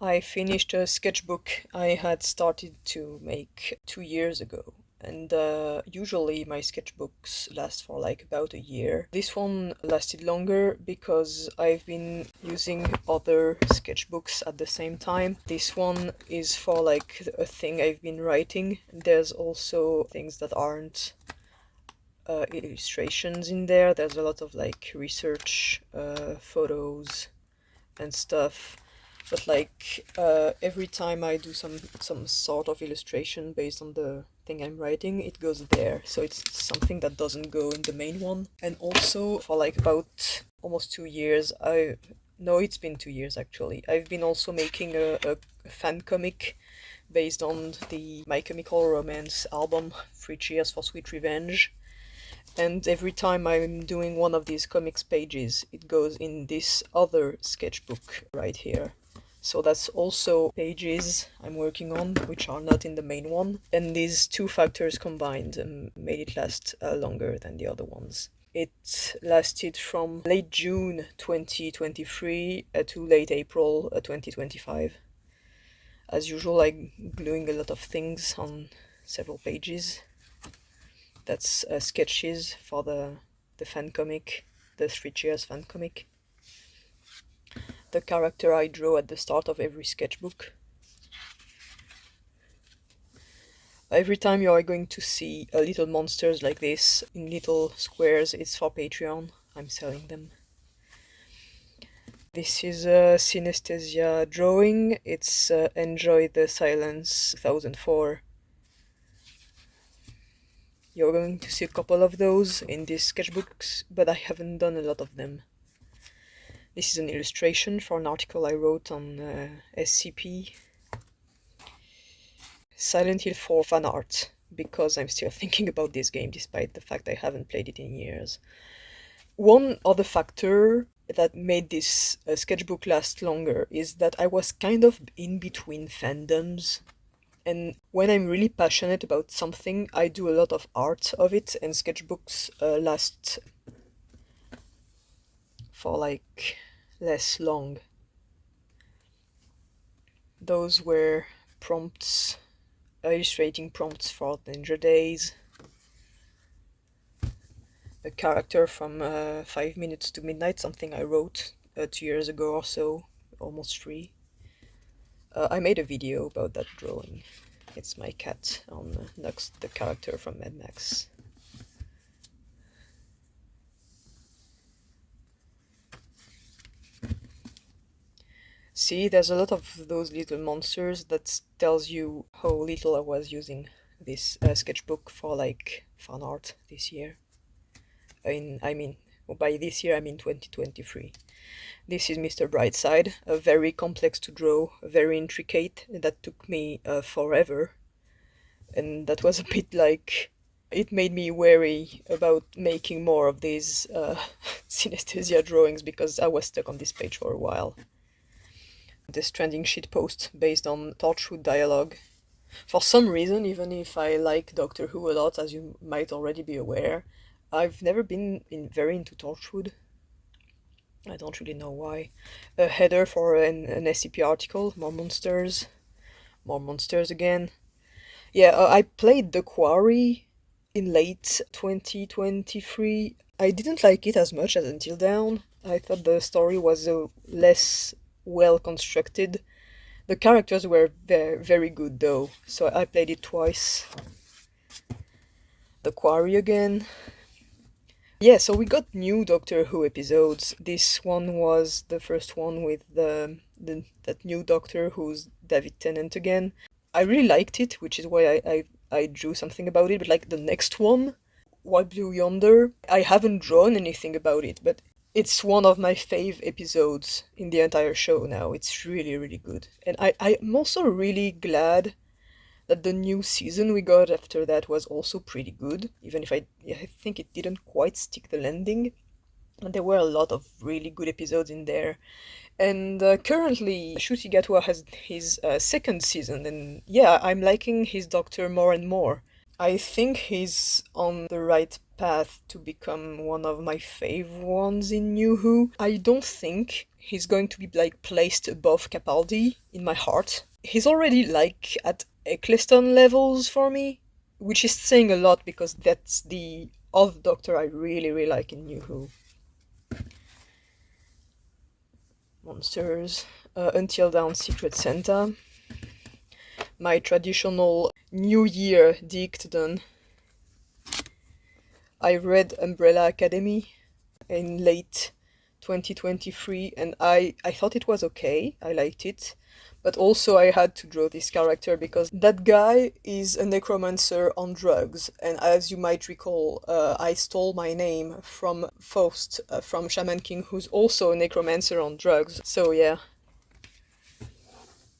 I finished a sketchbook I had started to make 2 years ago. And usually my sketchbooks last for like about a year. This one lasted longer because I've been using other sketchbooks at the same time. This one is for like a thing I've been writing. There's also things that aren't illustrations in there. There's a lot of like research photos and stuff. But like every time I do some sort of illustration based on the thing I'm writing, it goes there. So it's something that doesn't go in the main one. And also for like about almost 2 years, it's been 2 years actually. I've been also making a fan comic based on the My Chemical Romance album, 3 Cheers for Sweet Revenge. And every time I'm doing one of these comics pages, it goes in this other sketchbook right here. So that's also pages I'm working on, which are not in the main one. And these two factors combined made it last longer than the other ones. It lasted from late June 2023 to late April 2025. As usual, I'm gluing a lot of things on several pages. That's sketches for the fan comic, the 3 Cheers fan comic. The character I draw at the start of every sketchbook. Every time you are going to see little monsters like this in little squares, it's for Patreon. I'm selling them. This is a synesthesia drawing. It's Enjoy the Silence 2004. You're going to see a couple of those in these sketchbooks, but I haven't done a lot of them. This is an illustration for an article I wrote on SCP. Silent Hill 4 fan art, because I'm still thinking about this game despite the fact I haven't played it in years. One other factor that made this sketchbook last longer is that I was kind of in between fandoms. And when I'm really passionate about something, I do a lot of art of it, and sketchbooks last for like less long. Those were prompts, illustrating prompts for Danger Days. A character from 5 Minutes to Midnight, something I wrote 2 years ago or so, almost 3. I made a video about that drawing. It's my cat on Nux, the character from Mad Max. See, there's a lot of those little monsters that tells you how little I was using this sketchbook for like fan art this year. By this year I mean 2023. This is Mr. Brightside, a very complex to draw, very intricate, that took me forever. And that was a bit like, it made me wary about making more of these synesthesia drawings because I was stuck on this page for a while. This trending shitpost based on Torchwood dialogue. For some reason, even if I like Doctor Who a lot, as you might already be aware, I've never been very into Torchwood. I don't really know why. A header for an SCP article, more monsters again. Yeah, I played The Quarry in late 2023. I didn't like it as much as Until Dawn. I thought the story was less well constructed. The characters were very, very good though, so I played it twice. The Quarry again. Yeah, so we got new Doctor Who episodes. This one was the first one with that new Doctor who's David Tennant again. I really liked it, which is why I drew something about it, but like the next one, What Blue Yonder, I haven't drawn anything about it, but it's one of my fave episodes in the entire show now. It's really, really good. And I'm also really glad that the new season we got after that was also pretty good, even if I think it didn't quite stick the landing. And there were a lot of really good episodes in there. And currently, Ncuti Gatwa has his second season, and yeah, I'm liking his Doctor more and more. I think he's on the right path to become one of my fave ones in New Who. I don't think he's going to be like placed above Capaldi in my heart. He's already like at Eccleston levels for me, which is saying a lot because that's the other Doctor I really, really like in New Who. Monsters. Until Dawn Secret Santa. My traditional New Year dictadon. I read Umbrella Academy in late 2023 and I thought it was okay, I liked it. But also I had to draw this character because that guy is a necromancer on drugs. And as you might recall, I stole my name from Faust from Shaman King, who's also a necromancer on drugs. So yeah.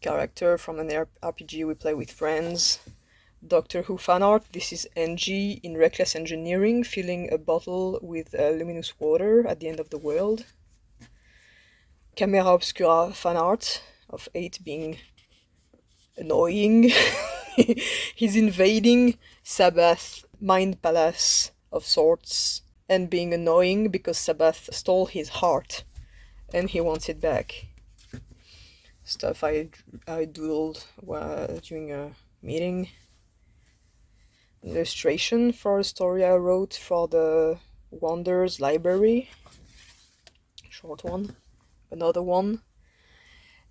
Character from an RPG we play with friends. Doctor Who fan art. This is Angie in Reckless Engineering, filling a bottle with luminous water at the end of the world. Camera Obscura fan art of 8 being annoying. He's invading Sabbath Mind Palace of sorts and being annoying because Sabbath stole his heart and he wants it back. Stuff I doodled during a meeting. Illustration for a story I wrote for the Wonders Library. Short one. Another one.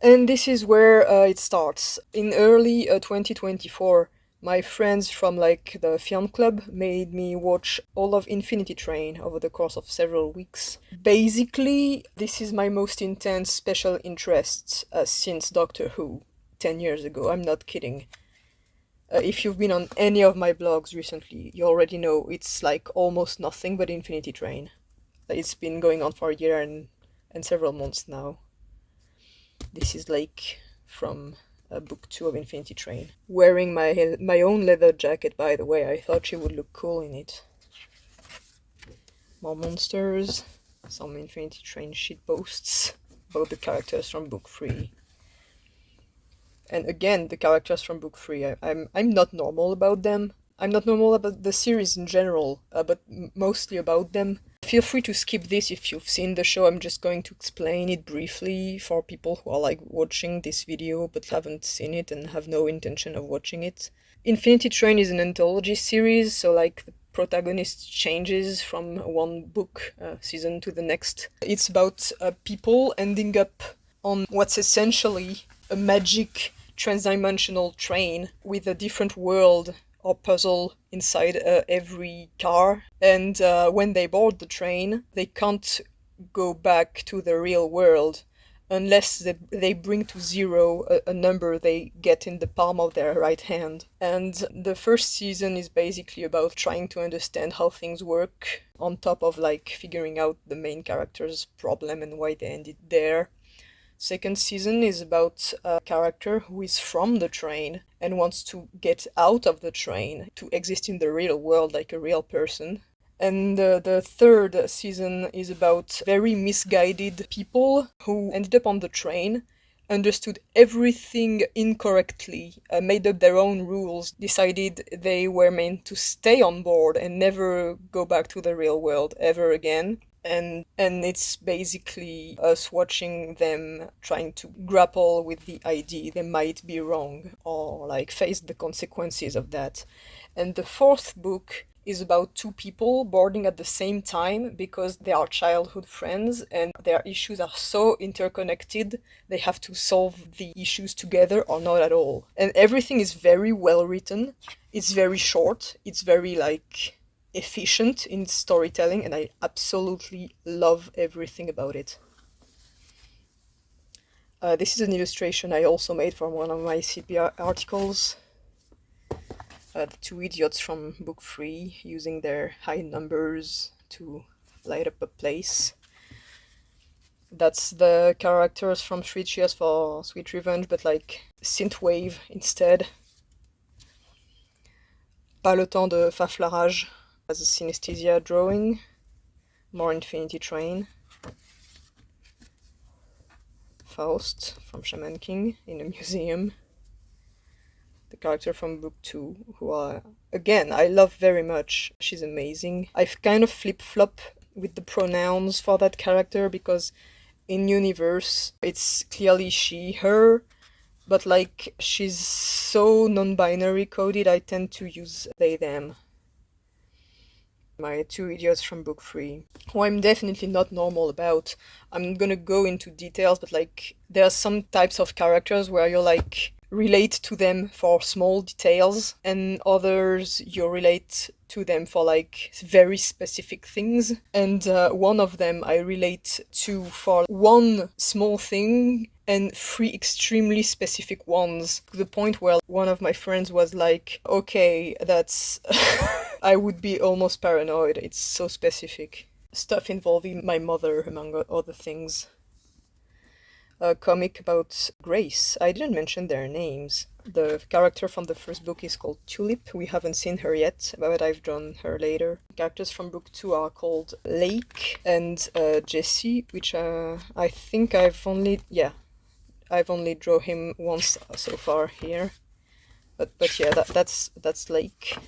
And this is where it starts. In early 2024, my friends from like the film club made me watch all of Infinity Train over the course of several weeks. Basically, this is my most intense special interest since Doctor Who 10 years ago. I'm not kidding. If you've been on any of my blogs recently, you already know it's like almost nothing but Infinity Train. It's been going on for a year and several months now. This is like from book 2 of Infinity Train. Wearing my own leather jacket, by the way. I thought she would look cool in it. More monsters. Some Infinity Train shitposts. Both the characters from book 3. And again, the characters from book 3. I'm not normal about them. I'm not normal about the series in general, but mostly about them. Feel free to skip this if you've seen the show. I'm just going to explain it briefly for people who are like watching this video but haven't seen it and have no intention of watching it. Infinity Train is an anthology series, so like the protagonist changes from one book season to the next. It's about people ending up on what's essentially a magic transdimensional train with a different world or puzzle inside every car, and when they board the train they can't go back to the real world unless they bring to zero a number they get in the palm of their right hand. And the first season is basically about trying to understand how things work, on top of like figuring out the main character's problem and why they ended there. Second season is about a character who is from the train and wants to get out of the train to exist in the real world like a real person. And the third season is about very misguided people who ended up on the train, understood everything incorrectly, made up their own rules, decided they were meant to stay on board and never go back to the real world ever again. And it's basically us watching them trying to grapple with the idea they might be wrong or like face the consequences of that. And the fourth book is about two people boarding at the same time because they are childhood friends and their issues are so interconnected they have to solve the issues together or not at all. And everything is very well written. It's very short. It's very like efficient in storytelling, and I absolutely love everything about it. This is an illustration I also made for one of my CPR articles. The two idiots from book 3 using their high numbers to light up a place. That's the characters from 3 Cheers for Sweet Revenge, but like synthwave instead. Pas le temps de faflarage as a synesthesia drawing. More Infinity Train. Faust from Shaman King in a museum. the character from book 2, who again, I love very much. She's amazing. I've kind of flip-flop with the pronouns for that character because in universe it's clearly she, her, but like she's so non-binary coded, I tend to use they, them. My two idiots from book 3, who I'm definitely not normal about. I'm gonna go into details, but like there are some types of characters where you're like relate to them for small details, and others you relate to them for like very specific things. And one of them I relate to for one small thing and 3 extremely specific ones, to the point where one of my friends was like, okay, that's I would be almost paranoid. It's so specific. Stuff involving my mother, among other things. A comic about Grace. I didn't mention their names. The character from the first book is called Tulip. We haven't seen her yet, but I've drawn her later. Characters from book 2 are called Lake and Jesse, which I think I've only drawn him once so far here. But yeah, that's Lake.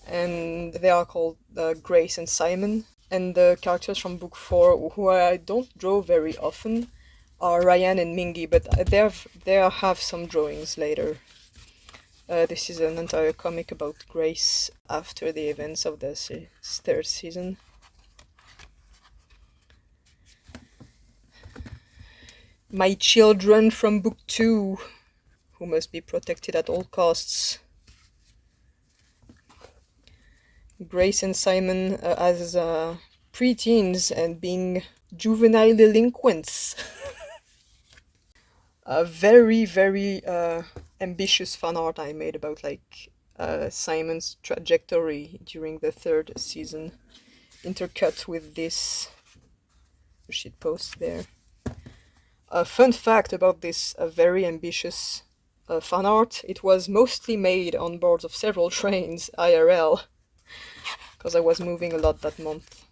And they are called Grace and Simon. And the characters from book 4, who I don't draw very often, are Ryan and Mingy, but they have some drawings later. This is an entire comic about Grace after the events of the third season. My children from book 2, who must be protected at all costs. Grace and Simon as preteens and being juvenile delinquents. A very, very ambitious fan art I made about like Simon's trajectory during the third season, intercut with this shitpost there. A fun fact about this very ambitious fan art: it was mostly made on boards of several trains, IRL, because I was moving a lot that month.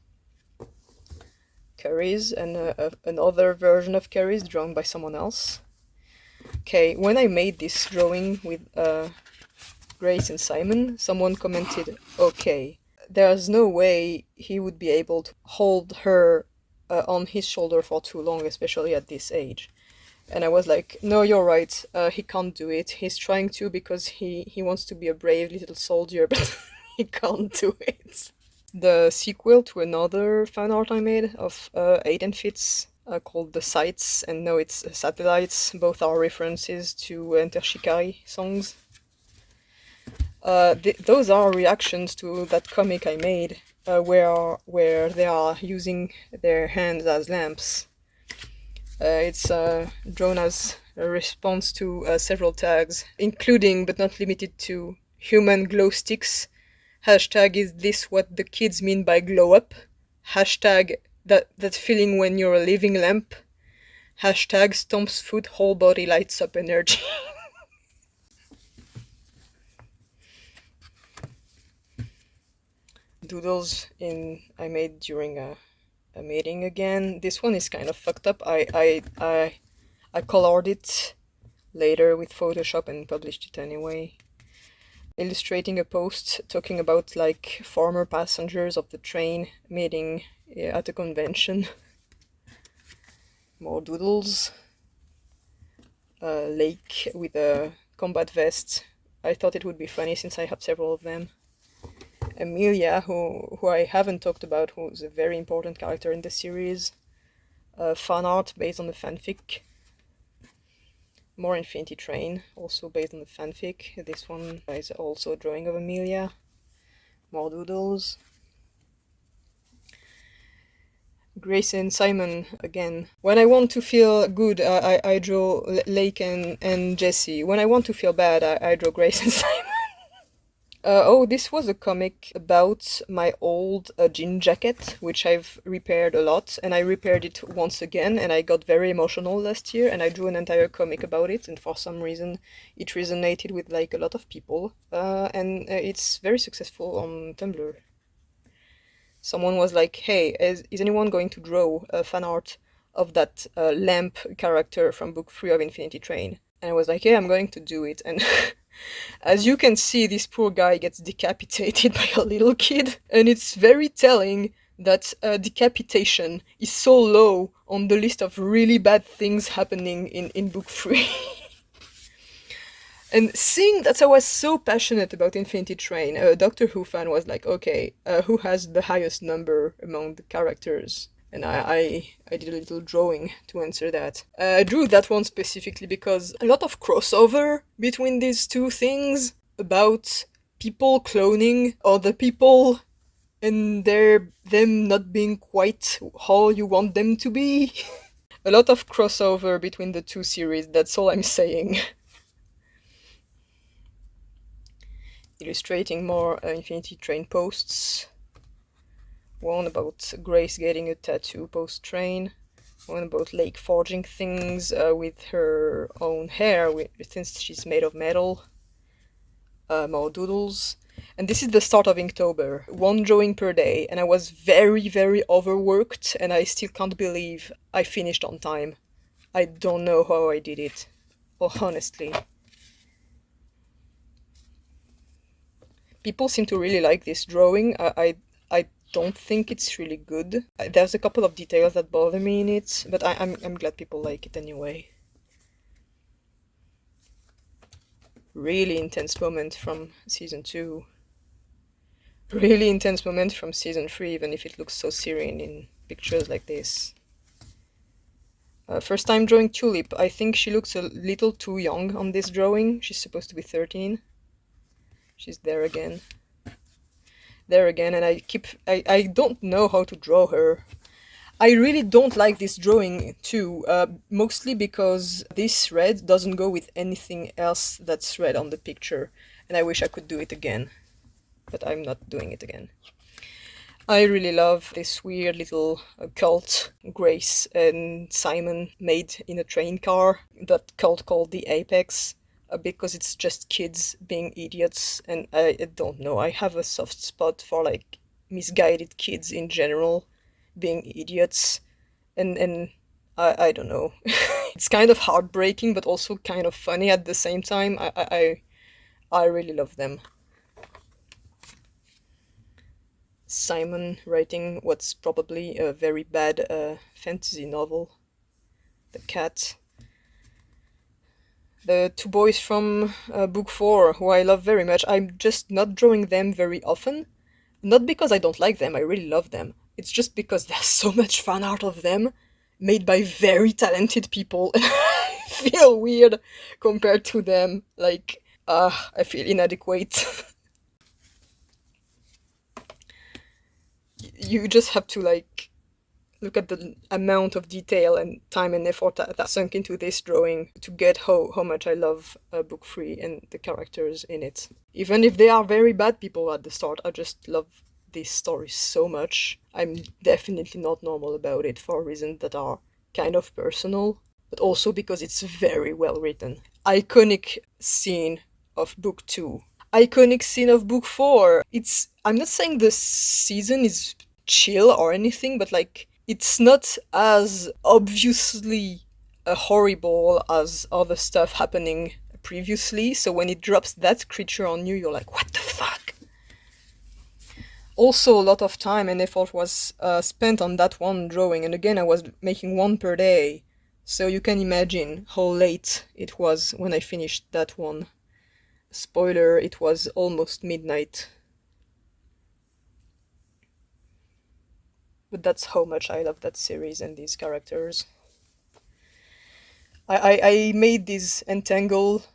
Carries and another version of Carries drawn by someone else. Okay, when I made this drawing with Grace and Simon, someone commented, okay, there's no way he would be able to hold her on his shoulder for too long, especially at this age. And I was like, no, you're right, he can't do it. He's trying to because he wants to be a brave little soldier, but he can't do it. The sequel to another fan art I made of Aiden Fitz, called The Sights, and no, it's Satellites. Both are references to Enter Shikari songs. Those are reactions to that comic I made, where they are using their hands as lamps. It's drawn as a response to several tags, including but not limited to human glow sticks. Hashtag is this what the kids mean by glow up? Hashtag that feeling when you're a living lamp. Hashtag stomps foot, whole body lights up energy. Doodles I made during a meeting again. This one is kind of fucked up. I colored it later with Photoshop and published it anyway. Illustrating a post talking about like former passengers of the train meeting at a convention. More doodles. Lake with a combat vest. I thought it would be funny since I have several of them. Amelia, who I haven't talked about, who's a very important character in the series. Fan art based on the fanfic. More Infinity Train, also based on the fanfic. This one is also a drawing of Amelia. More doodles. Grace and Simon again. When I want to feel good, I draw Lake and Jesse. When I want to feel bad, I draw Grace and Simon. Oh, this was a comic about my old jean jacket, which I've repaired a lot, and I repaired it once again, and I got very emotional last year, and I drew an entire comic about it, and for some reason it resonated with like a lot of people, and it's very successful on Tumblr. Someone was like, hey, is anyone going to draw fan art of that lamp character from book 3 of Infinity Train? And I was like, yeah, I'm going to do it. And as you can see, this poor guy gets decapitated by a little kid. And it's very telling that decapitation is so low on the list of really bad things happening in book 3. And seeing that I was so passionate about Infinity Train, a Doctor Who fan was like, okay, who has the highest number among the characters? And I did a little drawing to answer that. I drew that one specifically because a lot of crossover between these two things about people cloning other people and them not being quite how you want them to be. A lot of crossover between the two series, that's all I'm saying. Illustrating more Infinity Train posts. One about Grace getting a tattoo post-train. One about Lake forging things with her own hair, since she's made of metal. More doodles. And this is the start of Inktober. One drawing per day, and I was very, very overworked, and I still can't believe I finished on time. I don't know how I did it. Well, honestly. People seem to really like this drawing. I don't think it's really good. There's a couple of details that bother me in it, but I'm glad people like it anyway. Really intense moment from season 2. Really intense moment from season 3, even if it looks so serene in pictures like this. First time drawing Tulip. I think she looks a little too young on this drawing. She's supposed to be 13. She's there again. There again, and I don't know how to draw her. I really don't like this drawing too, mostly because this red doesn't go with anything else that's red on the picture, and I wish I could do it again, but I'm not doing it again. I really love this weird little cult Grace and Simon made in a train car, that cult called the Apex. Because it's just kids being idiots, and I don't know, I have a soft spot for like misguided kids in general being idiots, and I don't know. It's kind of heartbreaking but also kind of funny at the same time. I really love them. Simon writing what's probably a very bad fantasy novel. The cat. The two boys from book 4, who I love very much. I'm just not drawing them very often. Not because I don't like them, I really love them. It's just because there's so much fan art of them, made by very talented people, and I feel weird compared to them. Like, I feel inadequate. You just have to, like, look at the amount of detail and time and effort that sunk into this drawing to get how much I love book 3 and the characters in it. Even if they are very bad people at the start, I just love this story so much. I'm definitely not normal about it for reasons that are kind of personal, but also because it's very well written. Iconic scene of book 2. Iconic scene of book 4. I'm not saying the season is chill or anything, but like, it's not as obviously horrible as other stuff happening previously, so when it drops that creature on you, you're like, what the fuck? Also, a lot of time and effort was spent on that one drawing, and again, I was making one per day, so you can imagine how late it was when I finished that one. Spoiler, it was almost midnight. But that's how much I love that series and these characters. I made this entangled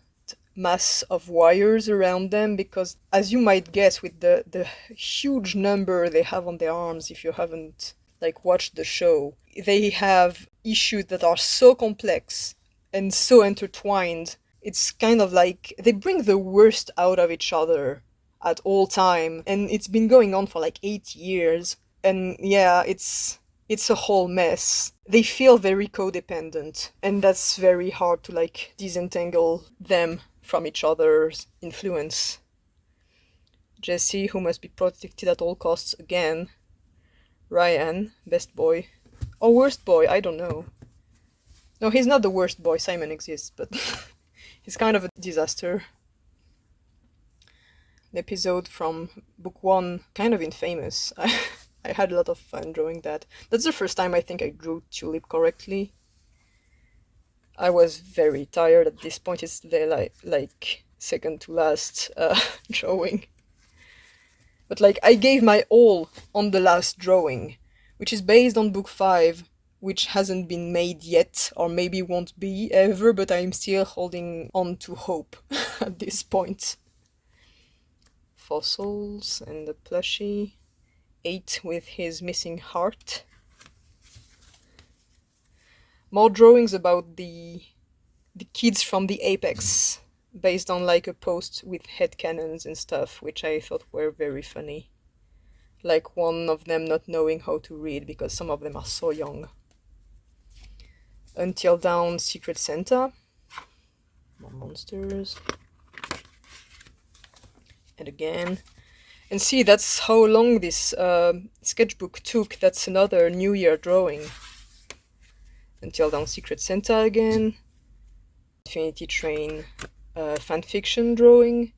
mass of wires around them because, as you might guess, with the huge number they have on their arms, if you haven't like watched the show, they have issues that are so complex and so intertwined. It's kind of like they bring the worst out of each other at all time, and it's been going on for like 8 years. And yeah, it's a whole mess. They feel very codependent, and that's very hard to like disentangle them from each other's influence. Jesse, who must be protected at all costs again. Ryan, best boy. Or worst boy, I don't know. No, he's not the worst boy, Simon exists, but He's kind of a disaster. An episode from book 1, kind of infamous. I had a lot of fun drawing that. That's the first time I think I drew Tulip correctly. I was very tired at this point. It's the like second to last drawing. But like I gave my all on the last drawing, which is based on book 5, which hasn't been made yet, or maybe won't be ever, but I'm still holding on to hope at this point. Fossils and the plushie. 8 with his missing heart. More drawings about the kids from the Apex, based on like a post with headcanons and stuff, which I thought were very funny. Like one of them not knowing how to read because some of them are so young. Until Dawn, Secret Santa. More monsters. And again. And see, that's how long this sketchbook took. That's another New Year drawing. Until Dawn, Secret Santa again. Infinity Train fanfiction drawing.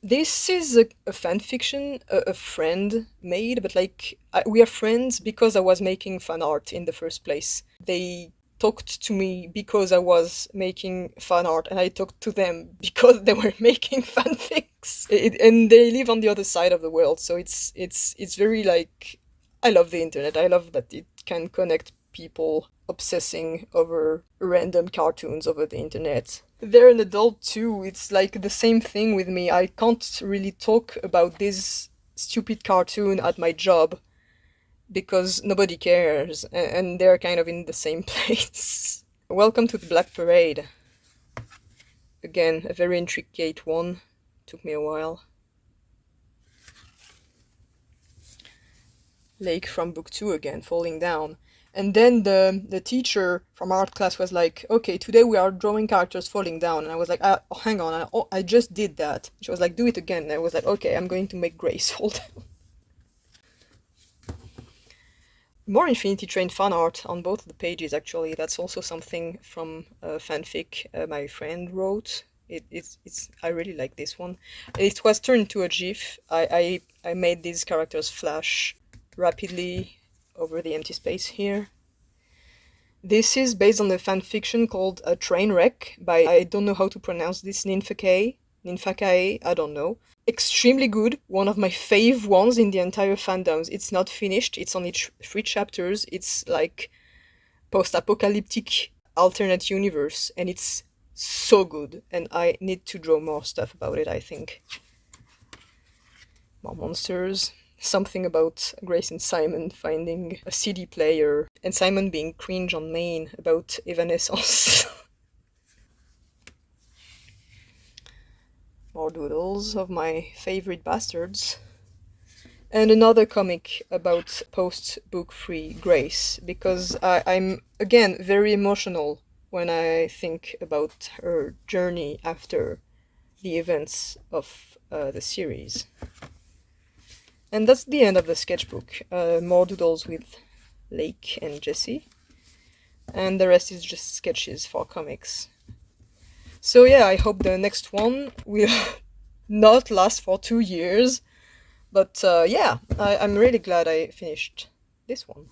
This is a fanfiction a friend made, but like we are friends because I was making fan art in the first place. They talked to me because I was making fan art, and I talked to them because they were making fanfics. And they live on the other side of the world, so it's very like, I love the internet. I love that it can connect people obsessing over random cartoons over the internet. They're an adult too. It's like the same thing with me. I can't really talk about this stupid cartoon at my job because nobody cares, and they're kind of in the same place. Welcome to the Black Parade. Again, a very intricate one. Took me a while. Lake from book 2 again, falling down. And then the teacher from art class was like, okay, today we are drawing characters falling down. And I was like, oh, hang on, I just did that. She was like, do it again. And I was like, okay, I'm going to make Grace fall down. More Infinity Train fan art on both the pages, actually. That's also something from a fanfic my friend wrote. I really like this one. It was turned into a GIF. I made these characters flash rapidly over the empty space here. This is based on a fanfiction called A Train Wreck by, I don't know how to pronounce this, Ninfakae, I don't know. Extremely good, one of my fave ones in the entire fandoms. It's not finished, it's only 3 chapters. It's like post-apocalyptic alternate universe, and it's so good, and I need to draw more stuff about it, I think. More monsters. Something about Grace and Simon finding a CD player, and Simon being cringe on main about Evanescence. More doodles of my favorite bastards. And another comic about post-book 3 Grace, because I'm, again, very emotional when I think about her journey after the events of the series. And that's the end of the sketchbook. More doodles with Lake and Jessie. And the rest is just sketches for comics. So yeah, I hope the next one will not last for 2 years. But yeah, I'm really glad I finished this one.